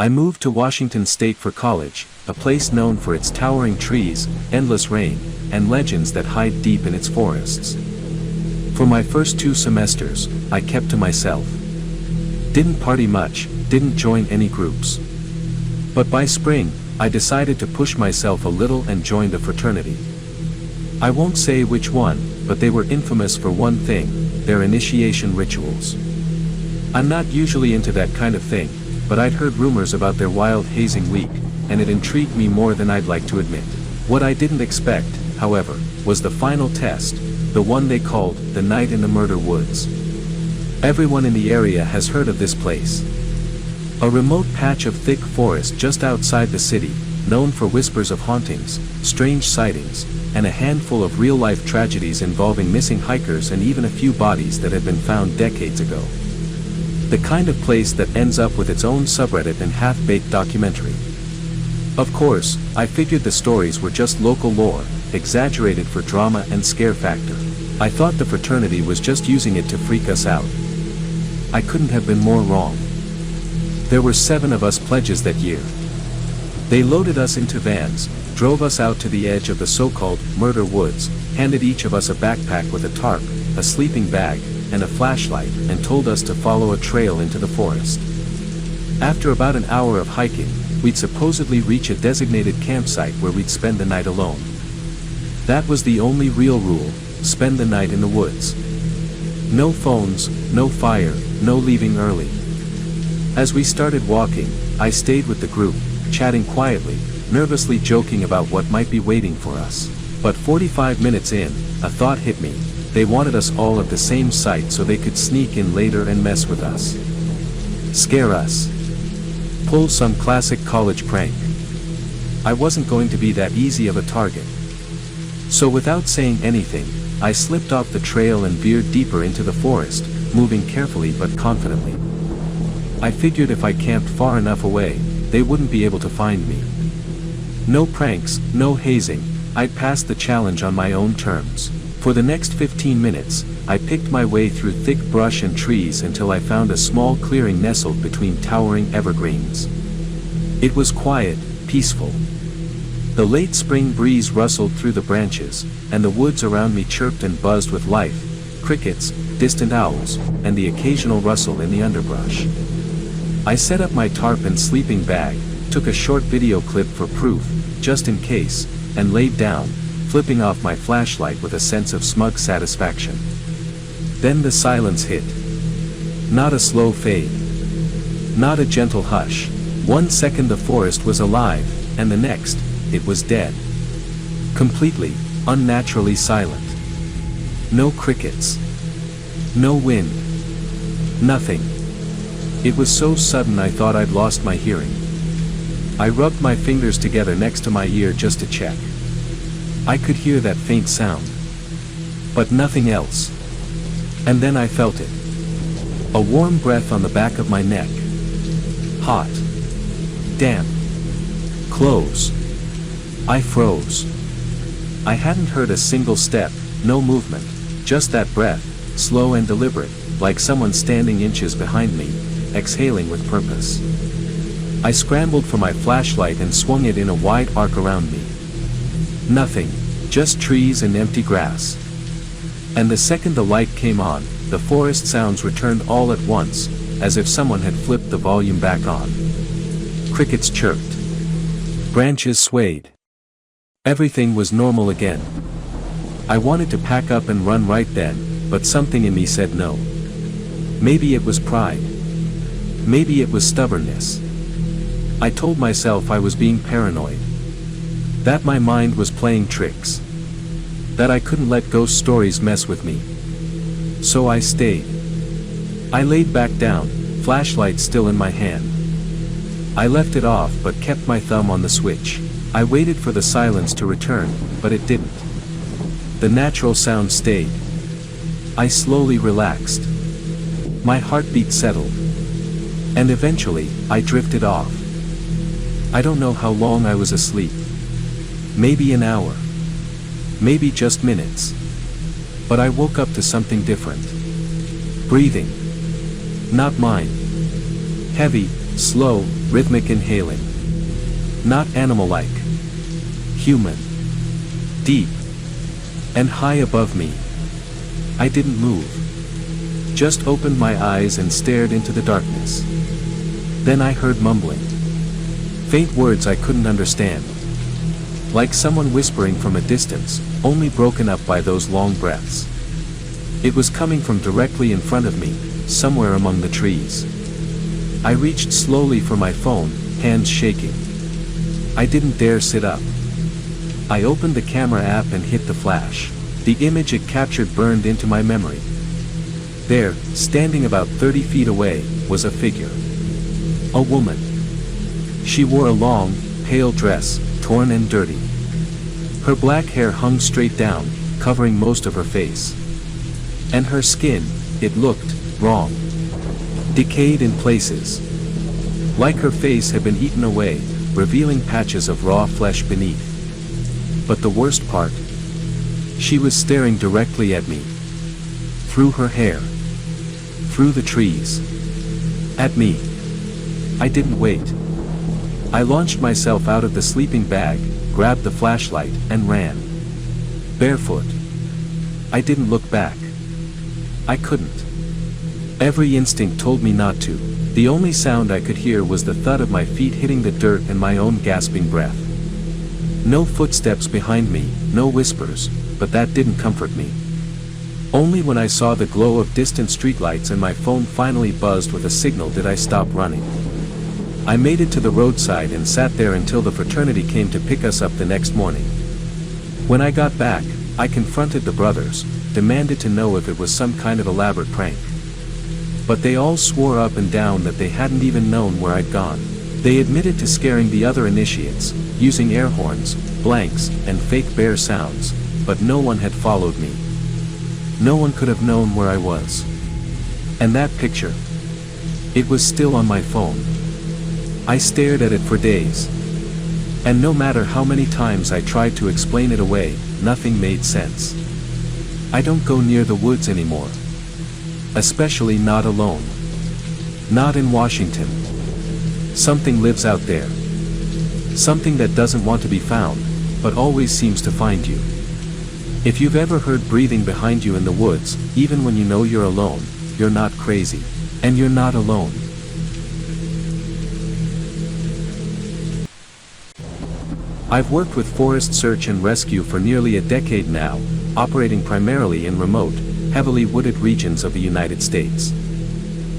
I moved to Washington State for college, a place known for its towering trees, endless rain, and legends that hide deep in its forests. For my first 2 semesters, I kept to myself. Didn't party much, didn't join any groups. But by spring, I decided to push myself a little and joined a fraternity. I won't say which one, but they were infamous for one thing: their initiation rituals. I'm not usually into that kind of thing, but I'd heard rumors about their wild hazing week, and it intrigued me more than I'd like to admit. What I didn't expect, however, was the final test, the one they called the Night in the Murder Woods. Everyone in the area has heard of this place. A remote patch of thick forest just outside the city, known for whispers of hauntings, strange sightings, and a handful of real-life tragedies involving missing hikers and even a few bodies that had been found decades ago. The kind of place that ends up with its own subreddit and half-baked documentary. Of course, I figured the stories were just local lore, exaggerated for drama and scare factor. I thought the fraternity was just using it to freak us out. I couldn't have been more wrong. There were 7 of us pledges that year. They loaded us into vans, drove us out to the edge of the so-called murder woods, handed each of us a backpack with a tarp, a sleeping bag, and a flashlight, and told us to follow a trail into the forest. After about an hour of hiking, we'd supposedly reach a designated campsite where we'd spend the night alone. That was the only real rule: spend the night in the woods. No phones, no fire, no leaving early. As we started walking, I stayed with the group, chatting quietly, nervously joking about what might be waiting for us. But 45 minutes in, a thought hit me: they wanted us all at the same site so they could sneak in later and mess with us. Scare us. Pull some classic college prank. I wasn't going to be that easy of a target. So without saying anything, I slipped off the trail and veered deeper into the forest, moving carefully but confidently. I figured if I camped far enough away, they wouldn't be able to find me. No pranks, no hazing, I'd passed the challenge on my own terms. For the next 15 minutes, I picked my way through thick brush and trees until I found a small clearing nestled between towering evergreens. It was quiet, peaceful. The late spring breeze rustled through the branches, and the woods around me chirped and buzzed with life: crickets, distant owls, and the occasional rustle in the underbrush. I set up my tarp and sleeping bag, took a short video clip for proof, just in case, and laid down, flipping off my flashlight with a sense of smug satisfaction. Then the silence hit. Not a slow fade. Not a gentle hush. 1 second the forest was alive, and the next, it was dead. Completely, unnaturally silent. No crickets. No wind. Nothing. It was so sudden I thought I'd lost my hearing. I rubbed my fingers together next to my ear just to check. I could hear that faint sound. But nothing else. And then I felt it. A warm breath on the back of my neck. Hot. Damp. Close. I froze. I hadn't heard a single step, no movement, just that breath, slow and deliberate, like someone standing inches behind me, exhaling with purpose. I scrambled for my flashlight and swung it in a wide arc around me. Nothing, just trees and empty grass. And the second the light came on, the forest sounds returned all at once, as if someone had flipped the volume back on. Crickets chirped. Branches swayed. Everything was normal again. I wanted to pack up and run right then, but something in me said no. Maybe it was pride. Maybe it was stubbornness. I told myself I was being paranoid. That my mind was playing tricks. That I couldn't let ghost stories mess with me. So I stayed. I laid back down, flashlight still in my hand. I left it off but kept my thumb on the switch. I waited for the silence to return, but it didn't. The natural sound stayed. I slowly relaxed. My heartbeat settled. And eventually, I drifted off. I don't know how long I was asleep. Maybe an hour. Maybe just minutes. But I woke up to something different. Breathing. Not mine. Heavy, Slow, rhythmic inhaling. Not animal-like. Human. Deep. And high above me. I didn't move. Just opened my eyes and stared into the darkness. Then I heard mumbling. Faint words I couldn't understand. Like someone whispering from a distance, only broken up by those long breaths. It was coming from directly in front of me, somewhere among the trees. I reached slowly for my phone, hands shaking. I didn't dare sit up. I opened the camera app and hit the flash. The image it captured burned into my memory. There, standing about 30 feet away, was a figure. A woman. She wore a long, pale dress, torn and dirty. Her black hair hung straight down, covering most of her face. And her skin, it looked wrong. Decayed in places. Like her face had been eaten away, revealing patches of raw flesh beneath. But the worst part? She was staring directly at me. Through her hair. Through the trees. At me. I didn't wait. I launched myself out of the sleeping bag, grabbed the flashlight, and ran. Barefoot. I didn't look back. I couldn't. Every instinct told me not to. The only sound I could hear was the thud of my feet hitting the dirt and my own gasping breath. No footsteps behind me, no whispers, but that didn't comfort me. Only when I saw the glow of distant streetlights and my phone finally buzzed with a signal did I stop running. I made it to the roadside and sat there until the fraternity came to pick us up the next morning. When I got back, I confronted the brothers, demanded to know if it was some kind of elaborate prank. But they all swore up and down that they hadn't even known where I'd gone. They admitted to scaring the other initiates, using air horns, blanks, and fake bear sounds, but no one had followed me. No one could have known where I was. And that picture. It was still on my phone. I stared at it for days. And no matter how many times I tried to explain it away, nothing made sense. I don't go near the woods anymore. Especially not alone. Not in Washington. Something lives out there. Something that doesn't want to be found, but always seems to find you. If you've ever heard breathing behind you in the woods, even when you know you're alone, you're not crazy. And you're not alone. I've worked with forest search and rescue for nearly a decade now, operating primarily in remote, heavily wooded regions of the United States.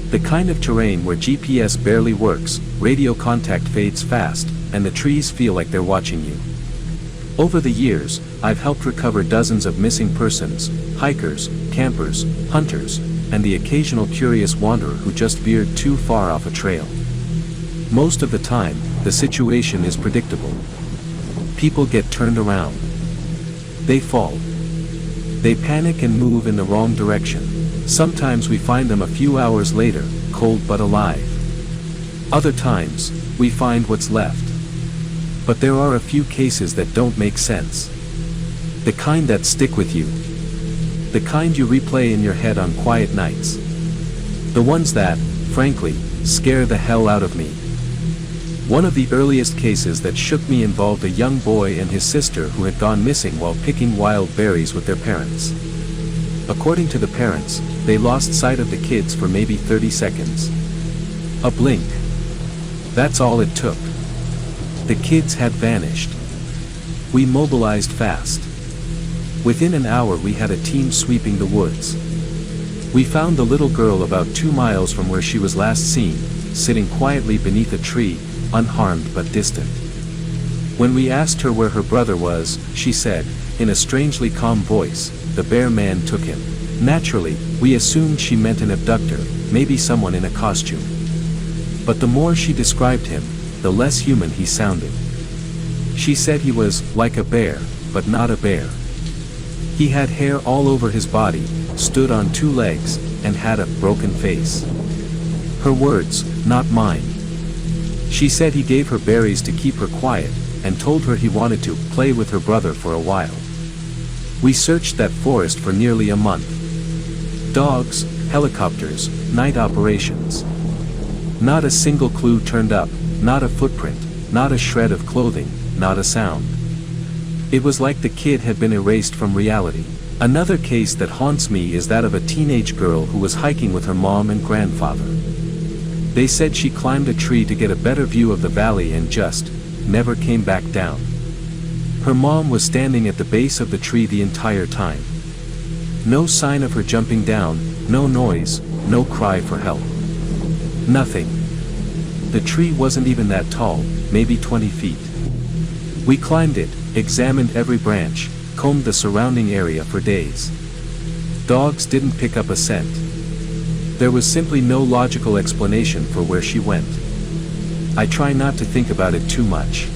The kind of terrain where GPS barely works, radio contact fades fast, and the trees feel like they're watching you. Over the years, I've helped recover dozens of missing persons, hikers, campers, hunters, and the occasional curious wanderer who just veered too far off a trail. Most of the time, the situation is predictable. People get turned around. They fall. They panic and move in the wrong direction. Sometimes we find them a few hours later, cold but alive. Other times, we find what's left. But there are a few cases that don't make sense. The kind that stick with you. The kind you replay in your head on quiet nights. The ones that, frankly, scare the hell out of me. One of the earliest cases that shook me involved a young boy and his sister who had gone missing while picking wild berries with their parents. According to the parents, they lost sight of the kids for maybe 30 seconds. A blink. That's all it took. The kids had vanished. We mobilized fast. Within an hour we had a team sweeping the woods. We found the little girl about 2 miles from where she was last seen, sitting quietly beneath a tree, unharmed but distant. When we asked her where her brother was, she said, in a strangely calm voice, the bear man took him. Naturally, we assumed she meant an abductor, maybe someone in a costume. But the more she described him, the less human he sounded. She said he was like a bear, but not a bear. He had hair all over his body, stood on 2 legs, and had a broken face. Her words, not mine. She said he gave her berries to keep her quiet, and told her he wanted to play with her brother for a while. We searched that forest for nearly a month. Dogs, helicopters, night operations. Not a single clue turned up, not a footprint, not a shred of clothing, not a sound. It was like the kid had been erased from reality. Another case that haunts me is that of a teenage girl who was hiking with her mom and grandfather. They said she climbed a tree to get a better view of the valley and just never came back down. Her mom was standing at the base of the tree the entire time. No sign of her jumping down, no noise, no cry for help. Nothing. The tree wasn't even that tall, maybe 20 feet. We climbed it, examined every branch, combed the surrounding area for days. Dogs didn't pick up a scent. There was simply no logical explanation for where she went. I try not to think about it too much.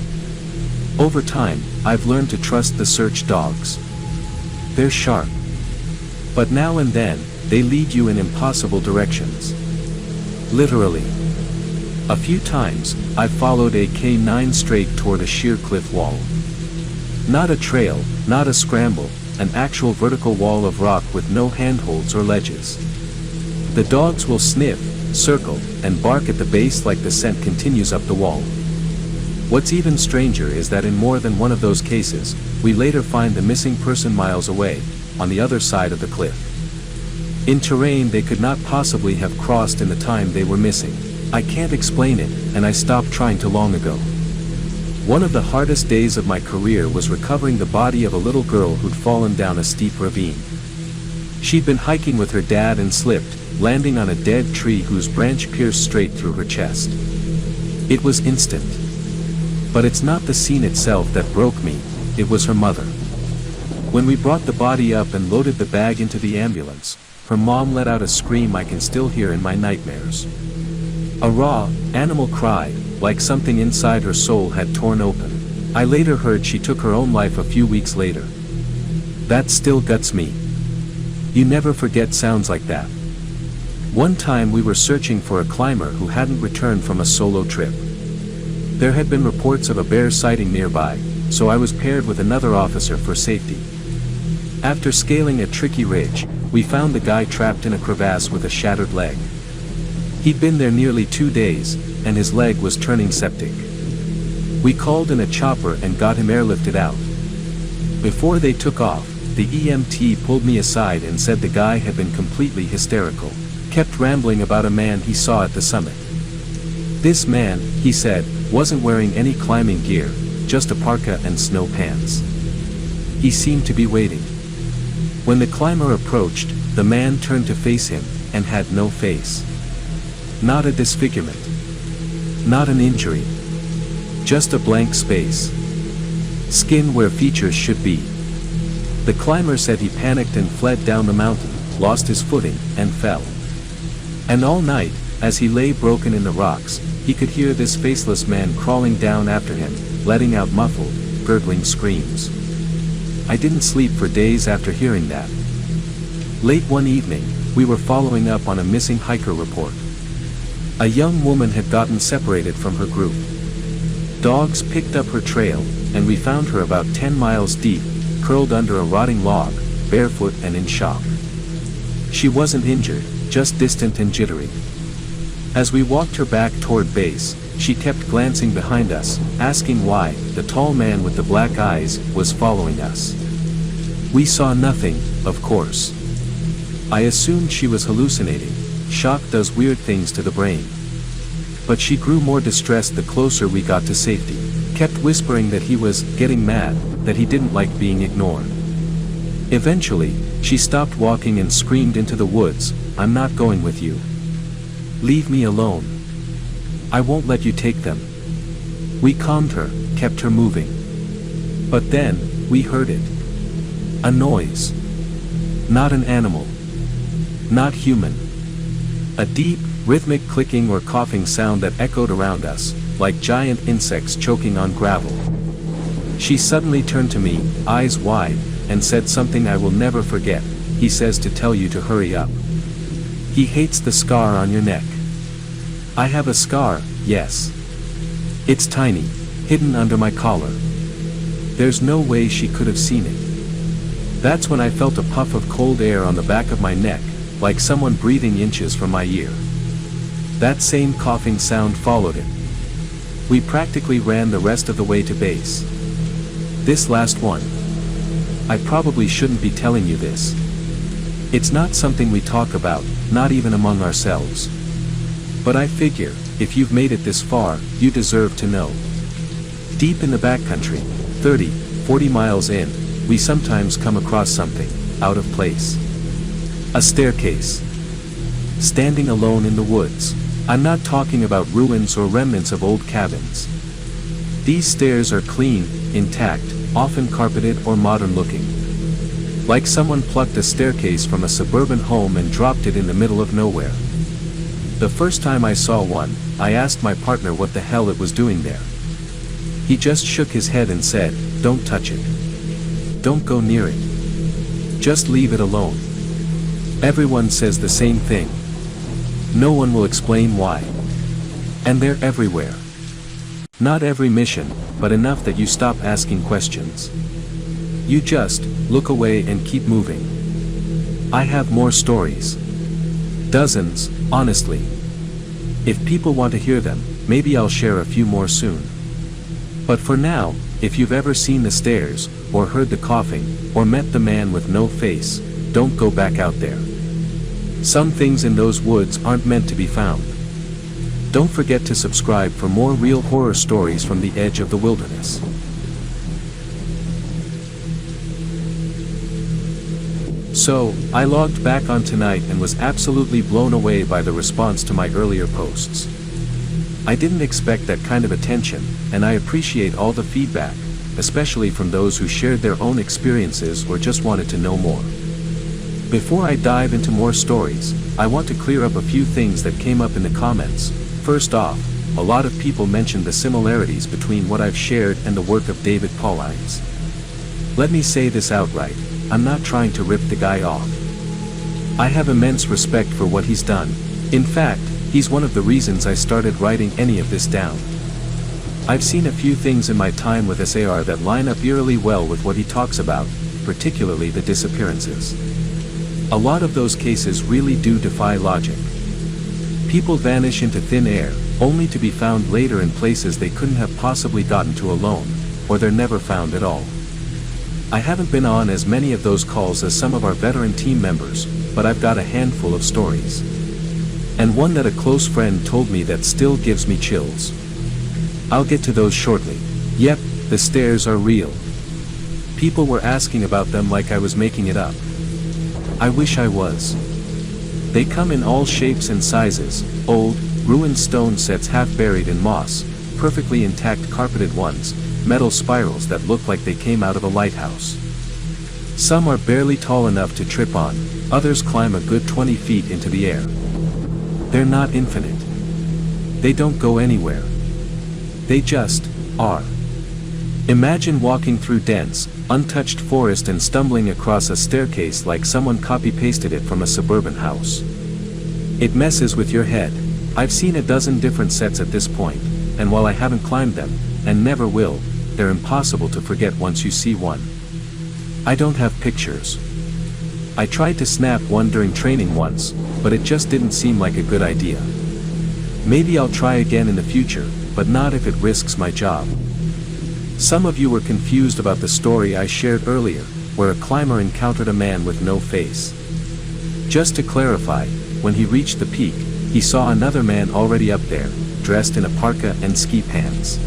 Over time, I've learned to trust the search dogs. They're sharp. But now and then, they lead you in impossible directions. Literally. A few times, I've followed a K9 straight toward a sheer cliff wall. Not a trail, not a scramble, an actual vertical wall of rock with no handholds or ledges. The dogs will sniff, circle, and bark at the base like the scent continues up the wall. What's even stranger is that in more than one of those cases, we later find the missing person miles away, on the other side of the cliff. In terrain they could not possibly have crossed in the time they were missing. I can't explain it, and I stopped trying to long ago. One of the hardest days of my career was recovering the body of a little girl who'd fallen down a steep ravine. She'd been hiking with her dad and slipped, landing on a dead tree whose branch pierced straight through her chest. It was instant. But it's not the scene itself that broke me, it was her mother. When we brought the body up and loaded the bag into the ambulance, her mom let out a scream I can still hear in my nightmares. A raw, animal cry, like something inside her soul had torn open. I later heard she took her own life a few weeks later. That still guts me. You never forget sounds like that. One time we were searching for a climber who hadn't returned from a solo trip. There had been reports of a bear sighting nearby, so I was paired with another officer for safety. After scaling a tricky ridge, we found the guy trapped in a crevasse with a shattered leg. He'd been there nearly 2 days, and his leg was turning septic. We called in a chopper and got him airlifted out. Before they took off, the EMT pulled me aside and said the guy had been completely hysterical, kept rambling about a man he saw at the summit. This man, he said, wasn't wearing any climbing gear, just a parka and snow pants. He seemed to be waiting. When the climber approached, the man turned to face him, and had no face. Not a disfigurement. Not an injury. Just a blank space. Skin where features should be. The climber said he panicked and fled down the mountain, lost his footing, and fell. And all night, as he lay broken in the rocks, he could hear this faceless man crawling down after him, letting out muffled, gurgling screams. I didn't sleep for days after hearing that. Late one evening, we were following up on a missing hiker report. A young woman had gotten separated from her group. Dogs picked up her trail, and we found her about 10 miles deep, curled under a rotting log, barefoot and in shock. She wasn't injured, just distant and jittery. As we walked her back toward base, she kept glancing behind us, asking why the tall man with the black eyes was following us. We saw nothing, of course. I assumed she was hallucinating. Shock does weird things to the brain. But she grew more distressed the closer we got to safety, kept whispering that he was getting mad, that he didn't like being ignored. Eventually, she stopped walking and screamed into the woods, "I'm not going with you. Leave me alone. I won't let you take them." We calmed her, kept her moving. But then, we heard it. A noise. Not an animal. Not human. A deep, rhythmic clicking or coughing sound that echoed around us, like giant insects choking on gravel. She suddenly turned to me, eyes wide, and said something I will never forget. "He says to tell you to hurry up. He hates the scar on your neck." I have a scar, yes. It's tiny, hidden under my collar. There's no way she could have seen it. That's when I felt a puff of cold air on the back of my neck, like someone breathing inches from my ear. That same coughing sound followed it. We practically ran the rest of the way to base. This last one. I probably shouldn't be telling you this. It's not something we talk about, not even among ourselves. But I figure, if you've made it this far, you deserve to know. Deep in the backcountry, 30, 40 miles in, we sometimes come across something out of place. A staircase. Standing alone in the woods. I'm not talking about ruins or remnants of old cabins. These stairs are clean, intact, often carpeted or modern looking. Like someone plucked a staircase from a suburban home and dropped it in the middle of nowhere. The first time I saw one, I asked my partner what the hell it was doing there. He just shook his head and said, "Don't touch it. Don't go near it. Just leave it alone." Everyone says the same thing. No one will explain why. And they're everywhere. Not every mission, but enough that you stop asking questions. You just look away and keep moving. I have more stories. Dozens, honestly. If people want to hear them, maybe I'll share a few more soon. But for now, if you've ever seen the stairs, or heard the coughing, or met the man with no face, don't go back out there. Some things in those woods aren't meant to be found. Don't forget to subscribe for more real horror stories from the edge of the wilderness. So, I logged back on tonight and was absolutely blown away by the response to my earlier posts. I didn't expect that kind of attention, and I appreciate all the feedback, especially from those who shared their own experiences or just wanted to know more. Before I dive into more stories, I want to clear up a few things that came up in the comments. First off, a lot of people mentioned the similarities between what I've shared and the work of David Paulides. Let me say this outright, I'm not trying to rip the guy off. I have immense respect for what he's done. In fact, he's one of the reasons I started writing any of this down. I've seen a few things in my time with SAR that line up eerily well with what he talks about, particularly the disappearances. A lot of those cases really do defy logic. People vanish into thin air, only to be found later in places they couldn't have possibly gotten to alone, or they're never found at all. I haven't been on as many of those calls as some of our veteran team members, but I've got a handful of stories. And one that a close friend told me that still gives me chills. I'll get to those shortly. Yep, the stairs are real. People were asking about them like I was making it up. I wish I was. They come in all shapes and sizes, old, ruined stone sets half buried in moss, perfectly intact carpeted ones, metal spirals that look like they came out of a lighthouse. Some are barely tall enough to trip on, others climb a good 20 feet into the air. They're not infinite. They don't go anywhere. They just are. Imagine walking through dense, untouched forest and stumbling across a staircase like someone copy-pasted it from a suburban house. It messes with your head. I've seen a dozen different sets at this point, and while I haven't climbed them, and never will, they're impossible to forget once you see one. I don't have pictures. I tried to snap one during training once, but it just didn't seem like a good idea. Maybe I'll try again in the future, but not if it risks my job. Some of you were confused about the story I shared earlier, where a climber encountered a man with no face. Just to clarify, when he reached the peak, he saw another man already up there, dressed in a parka and ski pants.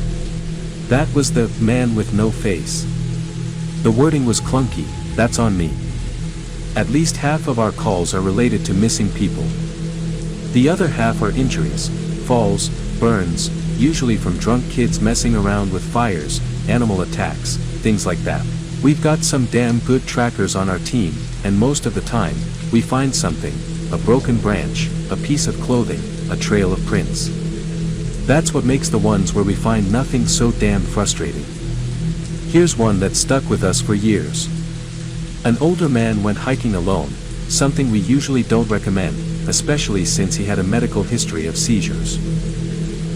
That was the man with no face. The wording was clunky, that's on me. At least half of our calls are related to missing people. The other half are injuries, falls, burns, usually from drunk kids messing around with fires, animal attacks, things like that. We've got some damn good trackers on our team, and most of the time, we find something, a broken branch, a piece of clothing, a trail of prints. That's what makes the ones where we find nothing so damn frustrating. Here's one that stuck with us for years. An older man went hiking alone, something we usually don't recommend, especially since he had a medical history of seizures.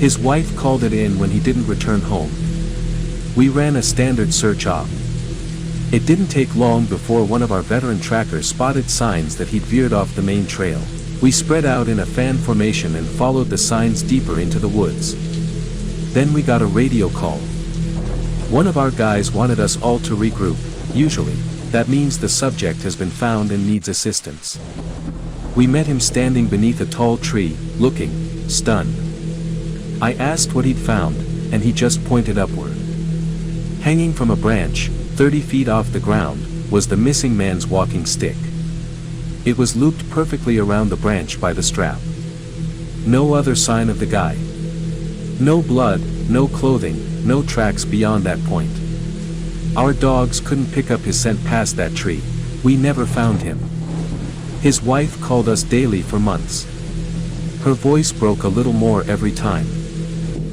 His wife called it in when he didn't return home. We ran a standard search op. It didn't take long before one of our veteran trackers spotted signs that he'd veered off the main trail. We spread out in a fan formation and followed the signs deeper into the woods. Then we got a radio call. One of our guys wanted us all to regroup. Usually, that means the subject has been found and needs assistance. We met him standing beneath a tall tree, looking stunned. I asked what he'd found, and he just pointed upward. Hanging from a branch, 30 feet off the ground, was the missing man's walking stick. It was looped perfectly around the branch by the strap. No other sign of the guy. No blood, no clothing, no tracks beyond that point. Our dogs couldn't pick up his scent past that tree. We never found him. His wife called us daily for months. Her voice broke a little more every time.